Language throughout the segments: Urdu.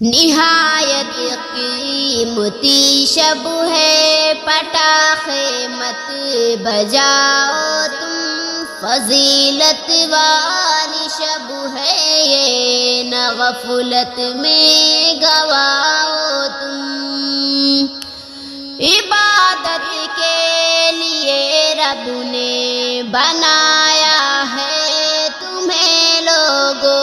نہایت قیمتی شب ہے، پٹاخے مت بجاؤ تم، فضیلت والی شب ہے یہ، نہ غفلت میں گواؤ تم۔ عبادت کے لیے رب نے بنایا ہے تمہیں لوگو،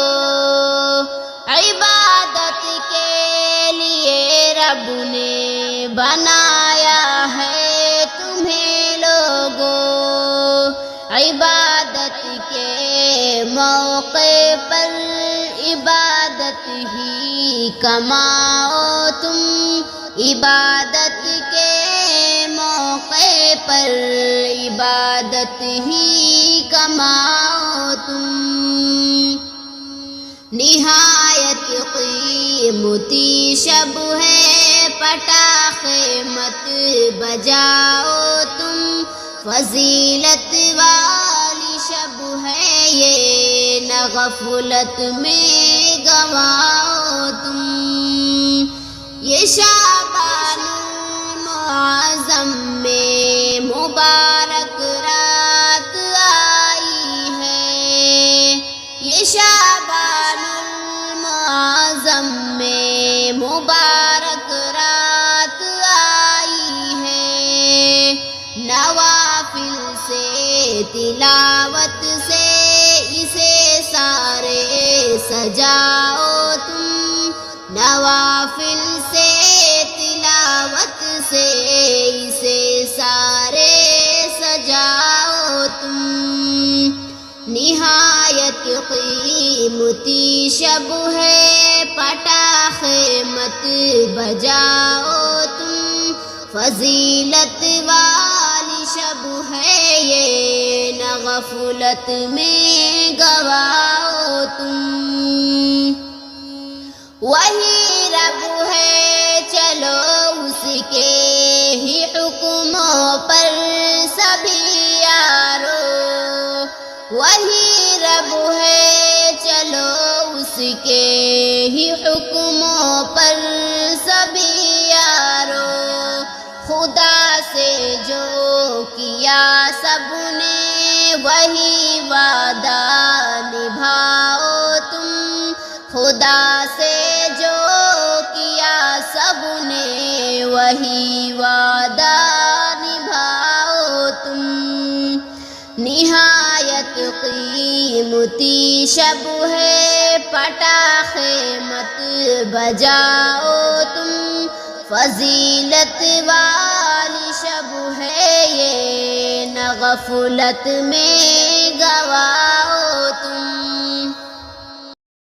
عبادت کے لیے رب نے بنایا ہے تمہیں لوگو، عبادت کے موقع پر عبادت ہی کماؤ تم، عبادت کے موقع پر عبادت ہی کماؤ تم۔ نہایت قیمتی شب ہے، پٹاخے مت بجاؤ تم، فضیلت والی شب ہے یہ، نہ غفلت میں گواؤ تم۔ یہ شعبان المعظم میں مبارک رات آئی ہے، یہ شعبان المعظم میں مبارک رات آئی ہے، نوافل سے تلاوت سے اسے سارے سجاؤ تم، نوافل سے تلاوت سے اسے سارے سجاؤ تم۔ نہایت قیمتی شب ہے، پٹاخے مت بجاؤ تم، فضیلت والی شب ہے یہ، نہ غفلت میں گواؤ تم۔ وہی رب ہے چلو اس کے ہی حکموں پر سبھی یارو، وہی رب ہے چلو اس کے ہی حکموں پر سبھی یارو، خدا سے جو کیا سب نے وہی وعدہ نبھاؤ تم، خدا سے جو کیا سب نے وہی وعدہ نبھاؤ تم۔ نہایت قیمتی شب ہے، پٹاخے مت بجاؤ تم، فضیلت والی شب ہے یہ، نہ غفلت میں